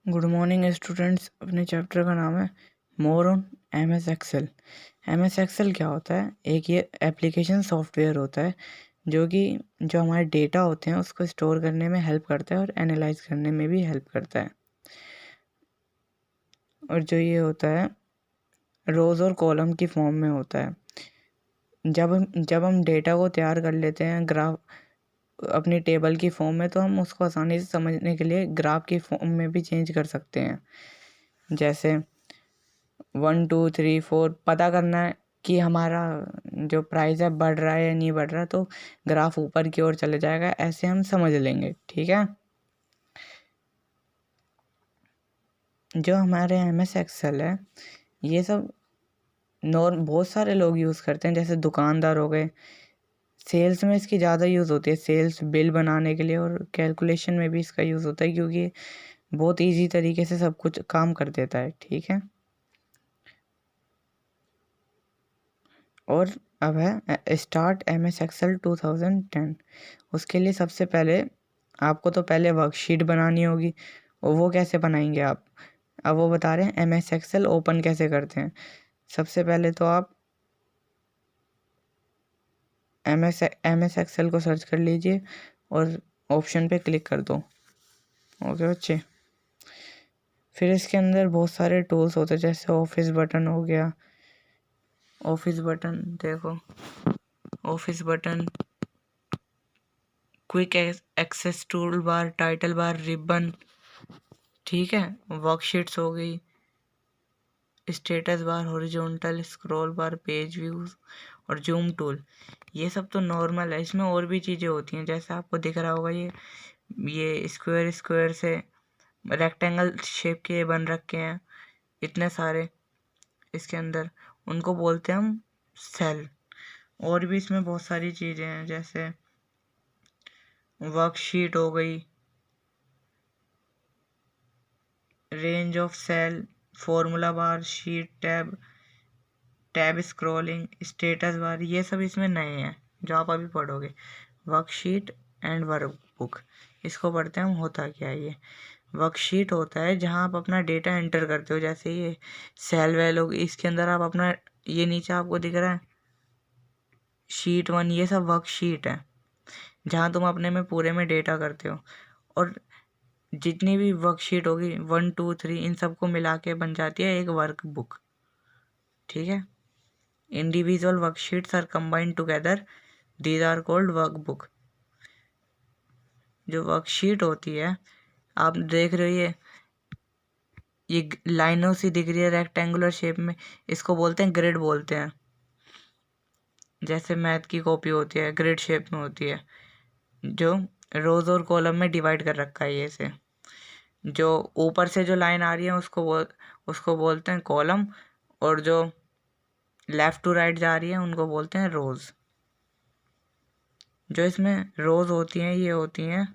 Good morning students. अपने chapter का नाम है more on MS Excel. MS Excel क्या होता है? एक ये एप्लीकेशन सॉफ्टवेयर होता है जो हमारे डेटा होते हैं उसको स्टोर करने में हेल्प करता है और एनालाइज करने में भी हेल्प करता है। और जो ये होता है रोज़ और कॉलम की फॉर्म में होता है। जब हम डेटा को तैयार कर लेते हैं ग्राफ अपनी टेबल की फॉर्म में, तो हम उसको आसानी से समझने के लिए ग्राफ की फॉर्म में भी चेंज कर सकते हैं। जैसे 1 2 3 4 पता करना है कि हमारा जो प्राइस है बढ़ रहा है या नहीं बढ़ रहा, तो ग्राफ ऊपर की ओर चले जाएगा। ऐसे हम समझ लेंगे। ठीक है। जो हमारे MS एक्सेल है, ये सब बहुत सारे लोग यूज़ करते हैं। जैसे दुकानदार हो गए, सेल्स में इसकी ज़्यादा यूज़ होती है, सेल्स बिल बनाने के लिए, और कैलकुलेशन में भी इसका यूज़ होता है क्योंकि बहुत इजी तरीके से सब कुछ काम कर देता है। ठीक है। और अब है स्टार्ट MS एक्सेल 2010। उसके लिए सबसे पहले आपको तो पहले वर्कशीट बनानी होगी। और वो कैसे बनाएंगे आप? अब वो बता रहे हैं MS एक्सेल ओपन कैसे करते हैं। सबसे पहले तो आप MS एक्सेल को सर्च कर लीजिए और ऑप्शन पे क्लिक कर दो। ओके बच्चे। फिर इसके अंदर बहुत सारे टूल्स होते हैं, जैसे ऑफिस बटन हो गया। ऑफिस बटन देखो, office button, quick access tool bar, title bar, ribbon. ठीक है। वर्कशीट्स हो गई, status bar, horizontal scroll bar, page views और जूम टूल। ये सब तो नॉर्मल है। इसमें और भी चीज़ें होती हैं, जैसे आपको दिख रहा होगा ये स्क्वायर से रेक्टेंगल शेप के बन रखे हैं इतने सारे इसके अंदर, उनको बोलते हैं हम सेल। और भी इसमें बहुत सारी चीज़ें हैं, जैसे वर्कशीट हो गई, range of cell, formula bar, sheet tab scrolling, status bar. ये सब इसमें नए हैं जो आप अभी पढ़ोगे। वर्कशीट एंड वर्कबुक, इसको पढ़ते हैं हम। होता क्या है ये? वर्कशीट होता है जहां आप अपना डेटा एंटर करते हो, जैसे ये सेल वेल होगी, इसके अंदर आप अपना, ये नीचे आपको दिख रहा है शीट 1, ये सब वर्कशीट है जहां तुम अपने में पूरे में डेटा करते हो। और जितनी भी वर्कशीट होगी 1 2 3, इन सबको मिला के बन जाती है एक वर्कबुक। ठीक है। Individual worksheets are combined together, these are called workbook. जो वर्कशीट होती है, आप देख रहे हो ये लाइनों सी दिख रही है रेक्टेंगुलर शेप में, इसको बोलते हैं ग्रिड बोलते हैं। जैसे मैथ की कॉपी होती है, ग्रिड शेप में होती है, जो रोज और कॉलम में डिवाइड कर रखा है ये से। जो ऊपर से जो लाइन आ रही है उसको बोलते हैं कॉलम, और जो लेफ्ट टू राइट जा रही है उनको बोलते हैं रोज। जो इसमें रोज होती हैं, ये होती हैं,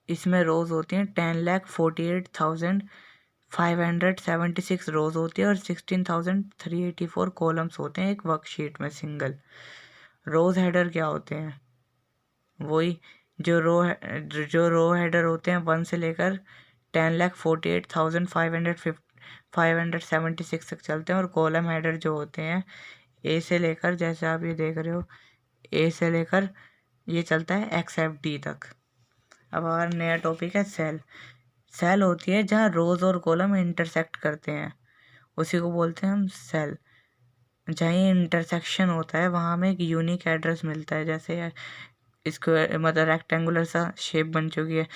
इसमें रोज होती हैं 10,48,576 रोज होती है, और 16,384 कॉलम्स होते हैं एक वर्कशीट में सिंगल। रोज हेडर क्या होते हैं? वही जो रो हेडर होते हैं 1 से लेकर 10,48,576 तक चलते हैं। और कॉलम हेडर जो होते हैं ए से लेकर, जैसे आप ये देख रहे हो, ए से लेकर ये चलता है XFD तक। अब हमारा नया टॉपिक है सेल। सेल होती है जहाँ रोज और कॉलम इंटरसेक्ट करते हैं, उसी को बोलते हैं हम सेल। जहाँ ये इंटरसेक्शन होता है वहाँ हमें एक यूनिक एड्रेस मिलता है, जैसे स्क्वायर मतलब रेक्टेंगुलर सा शेप बन चुकी है।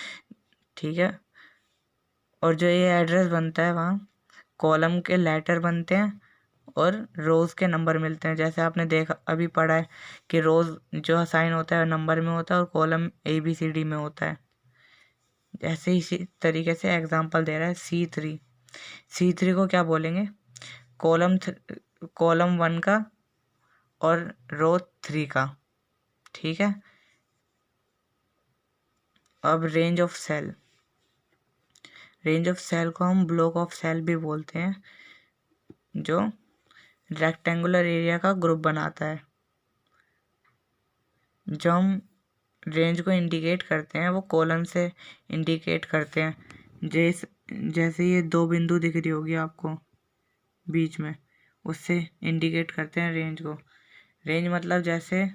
ठीक है। और जो ये एड्रेस बनता है वहाँ कॉलम के लेटर बनते हैं और रोज के नंबर मिलते हैं। जैसे आपने देखा अभी पढ़ा है कि रोज जो असाइन होता है नंबर में होता है और कॉलम ABCD में होता है। ऐसे इसी तरीके से एग्जांपल दे रहा है C3 को क्या बोलेंगे? कॉलम 1 का और रो 3 का। ठीक है। अब रेंज ऑफ सेल को हम ब्लॉक ऑफ सेल भी बोलते हैं, जो रेक्टेंगुलर एरिया का ग्रुप बनाता है। जो हम रेंज को इंडिकेट करते हैं वो कॉलम से इंडिकेट करते हैं, जैसे ये 2 बिंदु दिख रही होगी आपको बीच में, उससे इंडिकेट करते हैं रेंज को। रेंज मतलब जैसे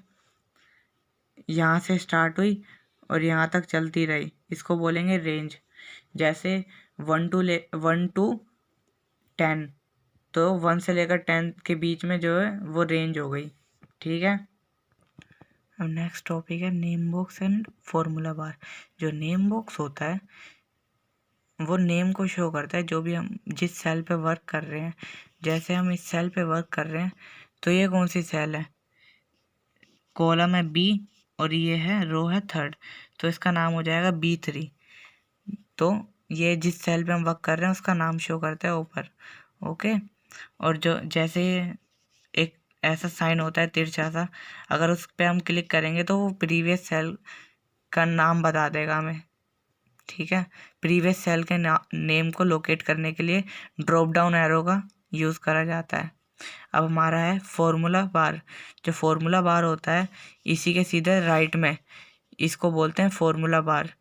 यहाँ से स्टार्ट हुई और यहाँ तक चलती रही, इसको बोलेंगे रेंज। जैसे 1 टू 10, तो 1 से लेकर 10 के बीच में जो है वो रेंज हो गई। ठीक है। अब नेक्स्ट टॉपिक है name box and formula bar. जो नेम बॉक्स होता है वो नेम को शो करता है, जो भी हम जिस सेल पे वर्क कर रहे हैं। जैसे हम इस सेल पे वर्क कर रहे हैं, तो ये कौन सी सेल है, कॉलम है बी और ये है रो है 3rd, तो इसका नाम हो जाएगा B3। तो ये जिस सेल पे हम वर्क कर रहे हैं उसका नाम शो करता है ऊपर। ओके। और जो जैसे एक ऐसा साइन होता है तिरछा सा, अगर उस पर हम क्लिक करेंगे तो वो प्रीवियस सेल का नाम बता देगा हमें। ठीक है। प्रीवियस सेल के नेम को लोकेट करने के लिए ड्रॉप डाउन एरो का यूज़ करा जाता है। अब हमारा है फॉर्मूला बार। जो फॉर्मूला बार होता है इसी के सीधे राइट में इसको बोलते हैं फॉर्मूला बार,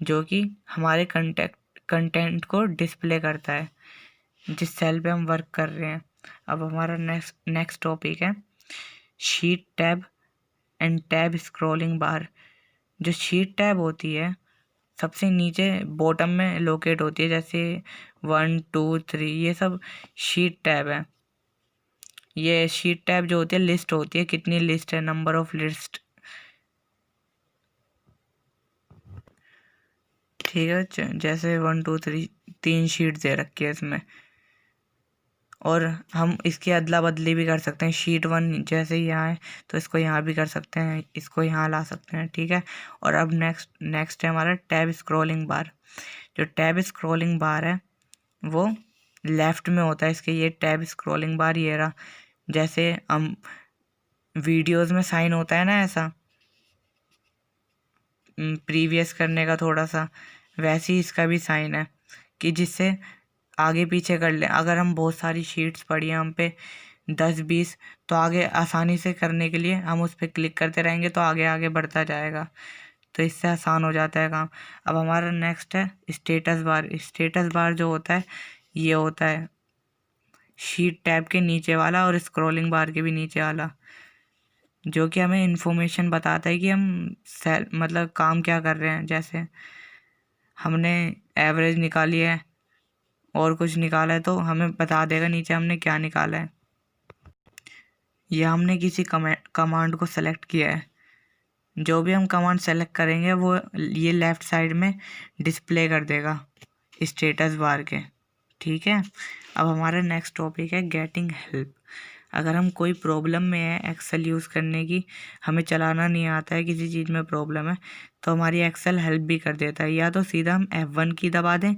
जो कि हमारे कंटेंट को डिस्प्ले करता है जिस सेल पे हम वर्क कर रहे हैं। अब हमारा नेक्स्ट टॉपिक है sheet tab and tab scrolling bar. जो शीट टैब होती है सबसे नीचे बॉटम में लोकेट होती है, जैसे 1 2 3 ये सब शीट टैब है। ये शीट टैब जो होती है लिस्ट होती है, कितनी लिस्ट है, नंबर ऑफ लिस्ट। ठीक है। जैसे 1 2 3 3 शीट दे रखी है इसमें, और हम इसकी अदला बदली भी कर सकते हैं। शीट 1 जैसे यहाँ है तो इसको यहाँ भी कर सकते हैं, इसको यहाँ ला सकते हैं। ठीक है। और अब नेक्स्ट है हमारा टैब स्क्रॉलिंग बार। जो टैब स्क्रॉलिंग बार है वो लेफ्ट में होता है इसके। ये टैब स्क्रॉलिंग बार ये रहा, जैसे हम वीडियोस में साइन होता है ना ऐसा प्रीवियस करने का थोड़ा सा, वैसे ही इसका भी साइन है कि जिससे आगे पीछे कर लें। अगर हम बहुत सारी शीट्स पड़ी हैं हम पे 10-20, तो आगे आसानी से करने के लिए हम उस पर क्लिक करते रहेंगे तो आगे आगे बढ़ता जाएगा, तो इससे आसान हो जाता है काम। अब हमारा नेक्स्ट है स्टेटस बार। स्टेटस बार जो होता है ये होता है शीट टैब के नीचे वाला और स्क्रॉलिंग बार के भी नीचे वाला, जो कि हमें इन्फॉर्मेशन बताता है कि हम मतलब काम क्या कर रहे हैं। जैसे हमने एवरेज निकाली है और कुछ निकाला है तो हमें बता देगा नीचे हमने क्या निकाला है, या हमने किसी कमांड को सेलेक्ट किया है। जो भी हम कमांड सेलेक्ट करेंगे वो ये लेफ़्ट साइड में डिस्प्ले कर देगा स्टेटस बार के। ठीक है। अब हमारा नेक्स्ट टॉपिक है गेटिंग हेल्प। अगर हम कोई प्रॉब्लम में है एक्सेल यूज़ करने की, हमें चलाना नहीं आता है, किसी चीज़ में प्रॉब्लम है, तो हमारी एक्सेल हेल्प भी कर देता है। या तो सीधा हम F1 की दबा दें,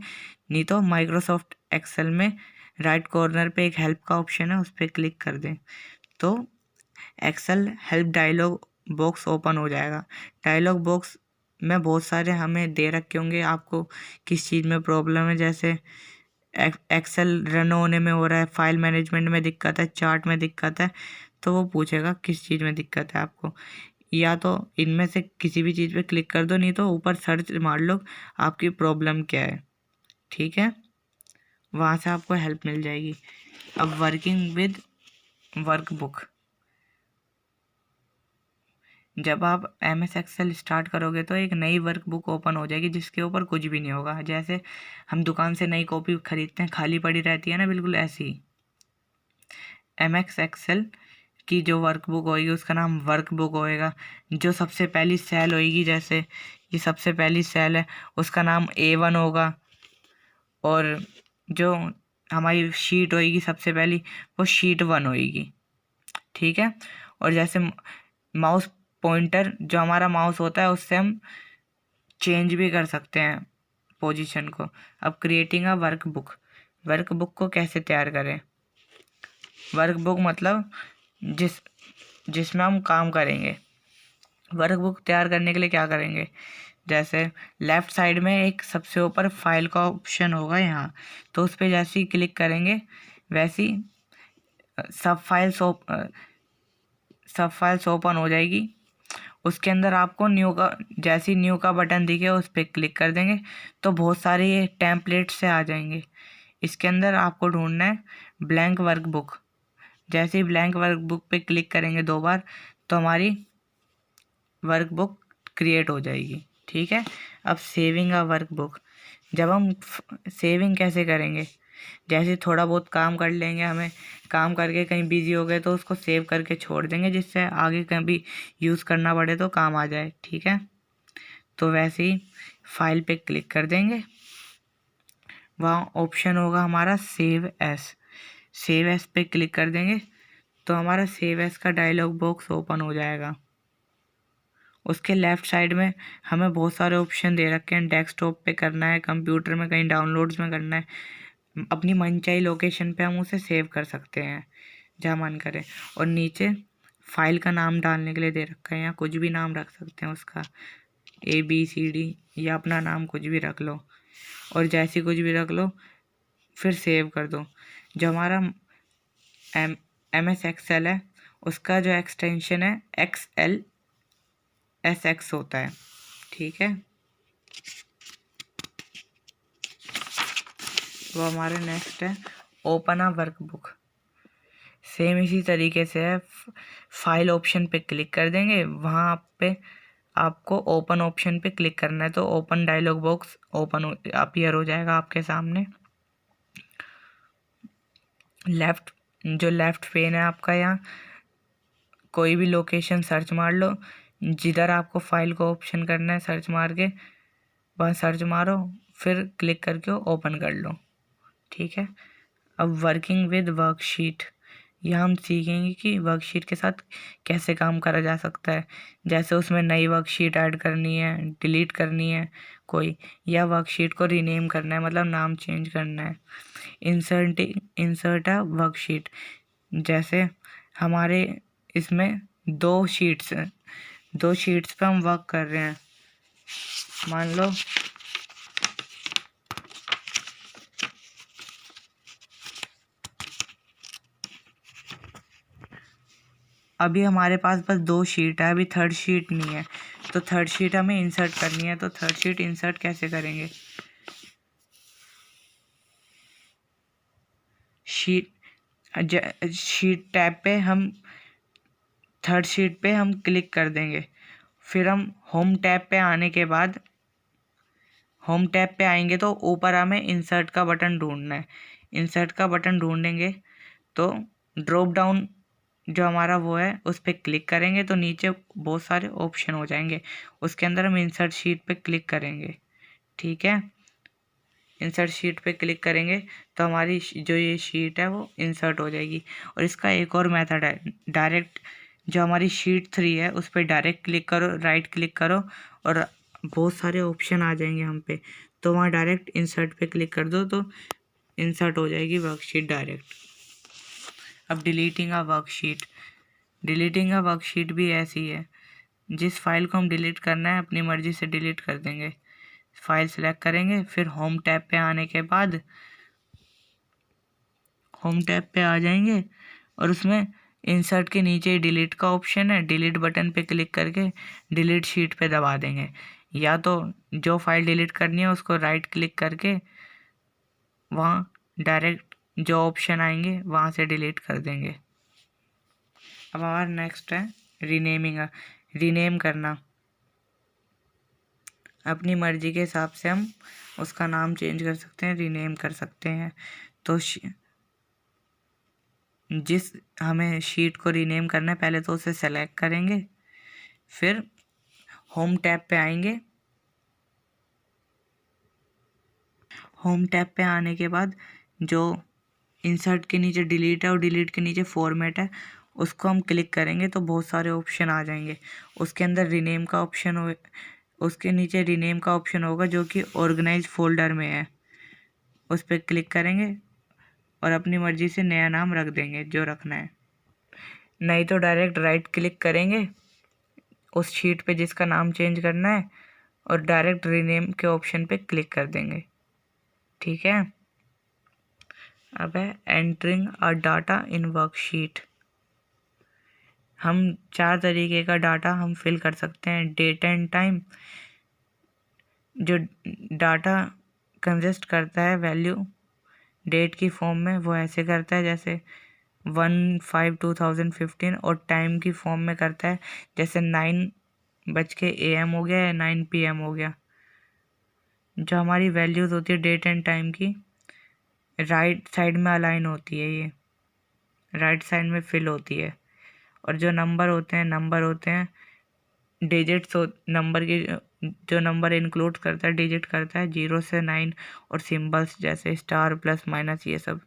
नहीं तो माइक्रोसॉफ्ट एक्सेल में राइट कॉर्नर पे एक हेल्प का ऑप्शन है, उस पर क्लिक कर दें तो Excel help dialog box open हो जाएगा। डायलॉग बॉक्स में बहुत सारे हमें दे रखे होंगे आपको किस चीज़ में प्रॉब्लम है। जैसे एक्सेल रन होने में हो रहा है, फाइल मैनेजमेंट में दिक्कत है, चार्ट में दिक्कत है, तो वो पूछेगा किस चीज़ में दिक्कत है आपको। या तो इनमें से किसी भी चीज़ पे क्लिक कर दो, नहीं तो ऊपर सर्च मार लो आपकी प्रॉब्लम क्या है। ठीक है। वहाँ से आपको हेल्प मिल जाएगी। अब वर्किंग विद वर्कबुक। जब आप MS एक्सेल स्टार्ट करोगे तो एक नई वर्कबुक ओपन हो जाएगी जिसके ऊपर कुछ भी नहीं होगा। जैसे हम दुकान से नई कॉपी खरीदते हैं, खाली पड़ी रहती है ना, बिल्कुल ऐसी ही MS एक्सेल की जो वर्कबुक होएगी उसका नाम वर्कबुक होएगा। जो सबसे पहली सेल होएगी, जैसे ये सबसे पहली सेल है, उसका नाम A1 होगा। और जो हमारी शीट होएगी सबसे पहली, वो शीट 1 होएगी। ठीक है। और जैसे माउस पॉइंटर, जो हमारा माउस होता है, उससे हम चेंज भी कर सकते हैं पोजीशन को। अब क्रिएटिंग अ वर्कबुक। वर्कबुक को कैसे तैयार करें। वर्कबुक मतलब जिसमें हम काम करेंगे। वर्कबुक तैयार करने के लिए क्या करेंगे, जैसे लेफ़्ट साइड में एक सबसे ऊपर फाइल का ऑप्शन होगा यहाँ, तो उस पर जैसे ही क्लिक करेंगे वैसी सब फाइल्स ओपन हो जाएगी। उसके अंदर आपको न्यू का, जैसे ही न्यू का बटन दिखे उस पर क्लिक कर देंगे तो बहुत सारे ये टेम्पलेट से आ जाएंगे। इसके अंदर आपको ढूंढना है ब्लैंक वर्कबुक। जैसे ही ब्लैंक वर्कबुक पे क्लिक करेंगे 2 बार तो हमारी वर्कबुक क्रिएट हो जाएगी। ठीक है। अब सेविंग अ वर्कबुक, जब हम सेविंग कैसे करेंगे, जैसे थोड़ा बहुत काम कर लेंगे, हमें काम करके कहीं बिजी हो गए तो उसको सेव करके छोड़ देंगे जिससे आगे कभी यूज़ करना पड़े तो काम आ जाए। ठीक है। तो वैसे ही फाइल पे क्लिक कर देंगे, वहाँ ऑप्शन होगा हमारा सेव एस। सेव एस पे क्लिक कर देंगे तो हमारा सेव एस का डायलॉग बॉक्स ओपन हो जाएगा। उसके लेफ़्ट साइड में हमें बहुत सारे ऑप्शन दे रखे हैं, डेस्कटॉप पे करना है, कंप्यूटर में कहीं डाउनलोड्स में करना है, अपनी मनचाही लोकेशन पे हम उसे सेव कर सकते हैं जहाँ मन करे। और नीचे फाइल का नाम डालने के लिए दे रखा है, या कुछ भी नाम रख सकते हैं उसका, ABCD या अपना नाम कुछ भी रख लो, और जैसी कुछ भी रख लो, फिर सेव कर दो। जो हमारा MS एक्सेल है उसका जो एक्सटेंशन है XLSX होता है। ठीक है। वो हमारे नेक्स्ट है ओपन अ वर्कबुक। सेम इसी तरीके से है, फाइल ऑप्शन पे क्लिक कर देंगे, वहाँ पे आपको ओपन ऑप्शन पे क्लिक करना है तो open dialog box open appear हो जाएगा आपके सामने। लेफ्ट पेन है आपका, यहाँ कोई भी लोकेशन सर्च मार लो, जिधर आपको फाइल को ऑप्शन करना है सर्च मार के वहाँ सर्च मारो, फिर क्लिक करके ओपन कर लो। ठीक है। अब वर्किंग विद वर्कशीट, यह हम सीखेंगे कि वर्कशीट के साथ कैसे काम करा जा सकता है। जैसे उसमें नई वर्कशीट ऐड करनी है, डिलीट करनी है कोई, या वर्कशीट को रीनेम करना है, मतलब नाम चेंज करना है। इंसर्ट है वर्कशीट, जैसे हमारे इसमें 2 शीट्स हैं, 2 शीट्स पे हम वर्क कर रहे हैं। मान लो अभी हमारे पास बस 2 शीट है, अभी थर्ड शीट नहीं है, तो थर्ड शीट हमें इंसर्ट करनी है। तो थर्ड शीट इंसर्ट कैसे करेंगे, शीट टैब पे हम थर्ड शीट पे हम क्लिक कर देंगे, फिर हम होम टैब पे आने के बाद होम टैब पे आएंगे तो ऊपर हमें इंसर्ट का बटन ढूंढना है। इंसर्ट का बटन ढूंढेंगे तो ड्रॉप डाउन जो हमारा वो है उस पर क्लिक करेंगे तो नीचे बहुत सारे ऑप्शन हो जाएंगे, उसके अंदर हम इंसर्ट शीट पे क्लिक करेंगे। ठीक है। इंसर्ट शीट पे क्लिक करेंगे तो हमारी जो ये शीट है वो इंसर्ट हो जाएगी। और इसका एक और मेथड है, डायरेक्ट जो हमारी शीट 3 है उस पर डायरेक्ट क्लिक करो, राइट क्लिक करो और बहुत सारे ऑप्शन आ जाएंगे हम पे, तो वहाँ डायरेक्ट इंसर्ट पे क्लिक कर दो तो इंसर्ट हो जाएगी वर्कशीट डायरेक्ट। अब डिलीटिंग अ वर्कशीट, डिलीटिंग अ वर्कशीट भी ऐसी है, जिस फाइल को हम डिलीट करना है अपनी मर्ज़ी से डिलीट कर देंगे। फाइल सेलेक्ट करेंगे, फिर होम टैब पे आने के बाद होम टैब पे आ जाएंगे और उसमें इंसर्ट के नीचे डिलीट का ऑप्शन है, डिलीट बटन पे क्लिक करके डिलीट शीट पे दबा देंगे, या तो जो फाइल डिलीट करनी है उसको राइट क्लिक करके वहाँ डायरेक्ट जो ऑप्शन आएंगे वहाँ से डिलीट कर देंगे। अब हमारा नेक्स्ट है रीनेमिंग। रीनेम करना, अपनी मर्ज़ी के हिसाब से हम उसका नाम चेंज कर सकते हैं, रीनेम कर सकते हैं। तो जिस हमें शीट को रीनेम करना है पहले तो उसे सेलेक्ट करेंगे, फिर होम टैब पे आएंगे, होम टैब पे आने के बाद जो इंसर्ट के नीचे डिलीट है और डिलीट के नीचे फॉर्मेट है उसको हम क्लिक करेंगे तो बहुत सारे ऑप्शन आ जाएंगे। उसके अंदर रीनेम का ऑप्शन हो, उसके नीचे रीनेम का ऑप्शन होगा जो कि ऑर्गेनाइज फोल्डर में है, उस पर क्लिक करेंगे और अपनी मर्ज़ी से नया नाम रख देंगे जो रखना है, नहीं तो डायरेक्ट राइट क्लिक करेंगे उस शीट पे जिसका नाम चेंज करना है और डायरेक्ट रीनेम के ऑप्शन पे क्लिक कर देंगे। ठीक है। अब है entering a data in worksheet. हम 4 तरीके का डाटा हम फिल कर सकते हैं। डेट एंड टाइम, जो डाटा कंसिस्ट करता है वैल्यू डेट की फॉर्म में, वो ऐसे करता है जैसे 1/5/2015, और टाइम की फॉर्म में करता है जैसे 9 AM हो गया या 9 PM हो गया। जो हमारी वैल्यूज़ होती है डेट एंड टाइम की, राइट साइड में अलाइन होती है, ये राइट साइड में फिल होती है। और जो नंबर होते हैं डिजिट्स, नंबर की, जो नंबर इंक्लूड करता है, डिजिट करता है 0 से 9, और सिंबल्स जैसे स्टार, प्लस, माइनस, ये सब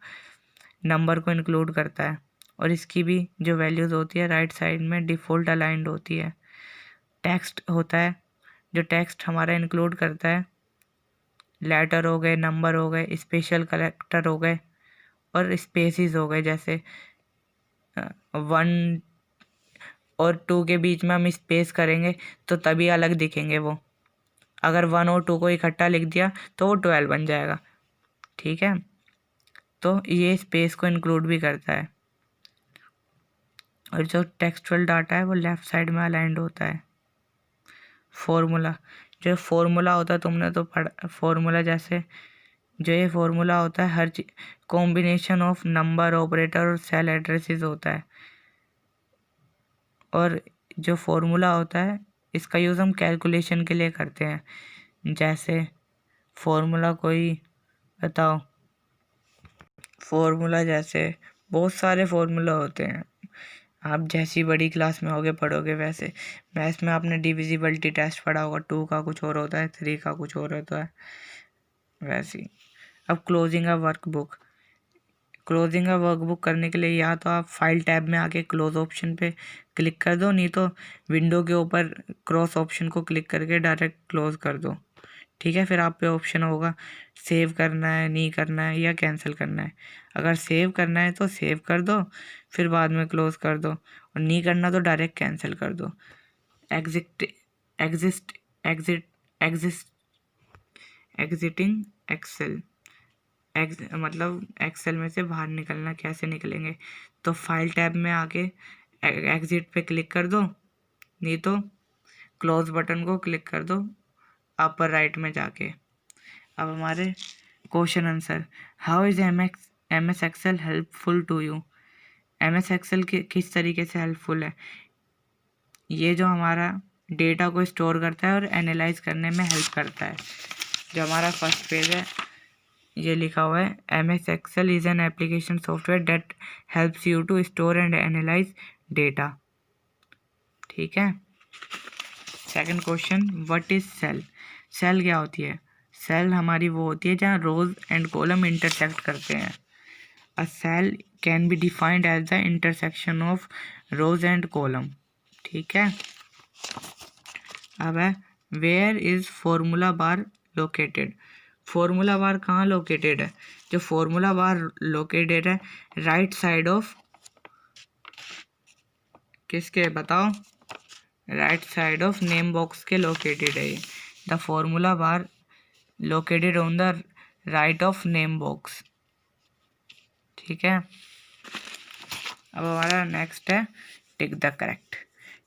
नंबर को इंक्लूड करता है। और इसकी भी जो वैल्यूज़ होती है राइट साइड में डिफ़ॉल्ट अलाइंड होती है। टेक्स्ट होता है, जो टेक्स्ट हमारा इंक्लूड करता है लेटर हो गए, नंबर हो गए, स्पेशल कैरेक्टर हो गए, और स्पेसिस हो गए। जैसे 1 और 2 के बीच में हम स्पेस करेंगे तो तभी अलग दिखेंगे वो। अगर 1 और 2 को इकट्ठा लिख दिया तो वो 12 बन जाएगा। ठीक है, तो ये स्पेस को इंक्लूड भी करता है। और जो टेक्सचुअल डाटा है वो लेफ़्ट साइड में अलाइंड होता है। फॉर्मूला, जो फॉर्मूला होता है तुमने तो पढ़ा, फॉर्मूला जैसे जो ये फॉर्मूला होता है हर कॉम्बिनेशन ऑफ नंबर, ऑपरेटर और सेल एड्रेसेस होता है। और जो फॉर्मूला होता है इसका यूज़ हम कैलकुलेशन के लिए करते हैं। जैसे फॉर्मूला कोई बताओ, फॉर्मूला जैसे बहुत सारे फॉर्मूला होते हैं, आप जैसी बड़ी क्लास में होगे पढ़ोगे वैसे। मैथ्स में आपने डिविजिबिलिटी टेस्ट पढ़ा होगा, 2 का कुछ और होता है, 3 का कुछ और होता है, वैसे ही। अब क्लोजिंग अ वर्कबुक, क्लोजिंग अ वर्कबुक करने के लिए या तो आप फाइल टैब में आके क्लोज ऑप्शन पे क्लिक कर दो, नहीं तो विंडो के ऊपर क्रॉस ऑप्शन को क्लिक करके डायरेक्ट क्लोज कर दो। ठीक है, फिर आप पे ऑप्शन होगा सेव करना है, नहीं करना है, या कैंसिल करना है। अगर सेव करना है तो सेव कर दो, फिर बाद में क्लोज कर दो, और नहीं करना तो डायरेक्ट कैंसिल कर दो। Exit exist exit exist exiting Excel, मतलब एक्सेल में से बाहर निकलना, कैसे निकलेंगे? तो फाइल टैब में आके एग्जिट पे क्लिक कर दो, नहीं तो क्लोज बटन को क्लिक कर दो अपर राइट में जाके। अब हमारे question answer, how is M S Excel helpful to you? M S Excel किस तरीके से हेल्पफुल है? ये जो हमारा डेटा को स्टोर करता है और एनालाइज करने में हेल्प करता है। जो हमारा फर्स्ट पेज है ये लिखा हुआ है, M S Excel is an application software that helps you to store and analyse data. ठीक है। Second question, what is cell? Cell क्या होती है? सेल हमारी वो होती है जहाँ रोज एंड कॉलम इंटरसेक्ट करते हैं। A cell can be defined as the intersection of rows and column. ठीक है। अब है, where is formula bar located? Formula bar कहाँ लोकेटेड है? जो फॉर्मूला बार लोकेटेड है राइट साइड ऑफ, किसके बताओ? Right side of name box के लोकेटेड है ये। The formula bar located on the right of name box. ठीक है। अब हमारा नेक्स्ट है tick the correct.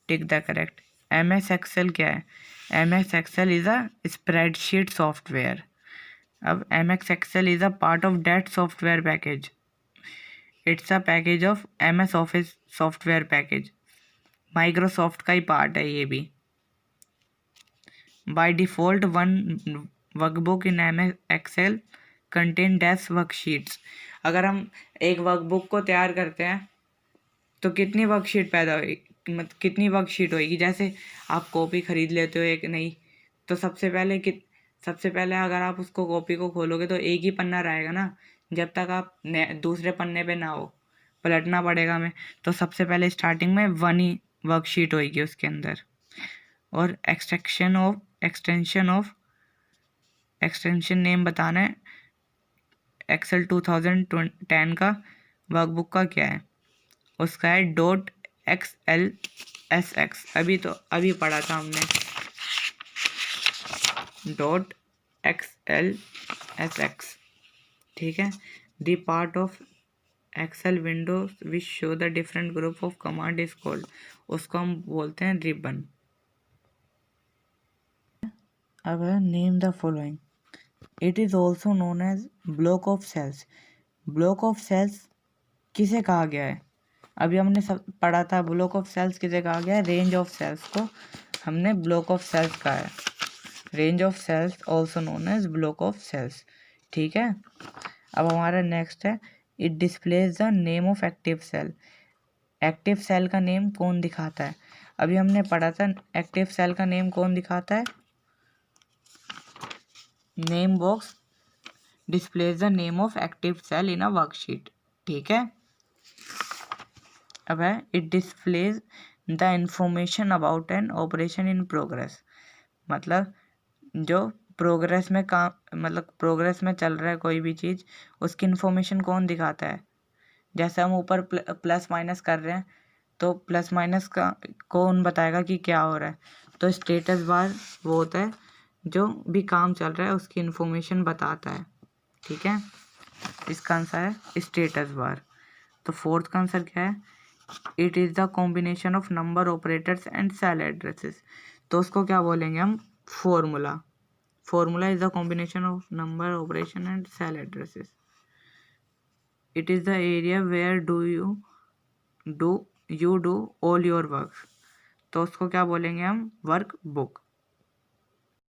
Tick the correct. M S Excel क्या है? M S Excel is a spreadsheet software. अब M S Excel is a part of that software package. It's a package of M S office software package. Microsoft का ही part है ये भी। By default one workbook in M S Excel contain dash worksheets. अगर हम एक workbook को तैयार करते हैं तो कितनी वर्कशीट पैदा होगी, मतलब कितनी वर्कशीट होगी? जैसे आप कॉपी ख़रीद लेते हो एक नई, तो सबसे पहले अगर आप उसको कॉपी को खोलोगे तो एक ही पन्ना रहेगा ना, जब तक आप दूसरे पन्ने पे ना हो, पलटना पड़ेगा हमें। तो सबसे पहले स्टार्टिंग में 1 ही वर्कशीट होगी उसके अंदर। और एक्सटेंशन नेम बताना है। एक्सेल 2010 का वर्कबुक का क्या है? उसका है .xlsx। अभी पढ़ा था हमने .xlsx। ठीक है। The part of Excel window which show the different group of command is called, उसको हम बोलते हैं रिबन। अब है name the following. It is also known as block of cells. Block of cells किसे कहा गया है? अभी हमने सब पढ़ा था ब्लॉक ऑफ सेल्स किसे कहा गया है, रेंज ऑफ सेल्स को हमने ब्लॉक ऑफ सेल्स कहा है। Range of cells also known as block of cells, ठीक है। अब हमारा नेक्स्ट है it displays the name of active cell. Active cell का नेम कौन दिखाता है? अभी हमने पढ़ा था एक्टिव सेल का नेम कौन दिखाता है, name box displays the name of active cell in a worksheet, ठीक है। अब है it displays the information about an operation in progress. मतलब जो प्रोग्रेस में काम, मतलब प्रोग्रेस में चल रहा है कोई भी चीज़, उसकी इन्फॉर्मेशन कौन दिखाता है? जैसे हम ऊपर प्लस माइनस कर रहे हैं तो प्लस माइनस का कौन बताएगा कि क्या हो रहा है? तो स्टेटस बार वो होता है जो भी काम चल रहा है उसकी इन्फॉर्मेशन बताता है, ठीक है। इसका आंसर है स्टेटस बार। तो फोर्थ का आंसर क्या है? It is the combination of number operators and cell addresses. तो उसको क्या बोलेंगे हम? Formula. Formula is the combination of number, operation and cell addresses. It is the area where you do all your work. तो उसको क्या बोलेंगे हम? Work book.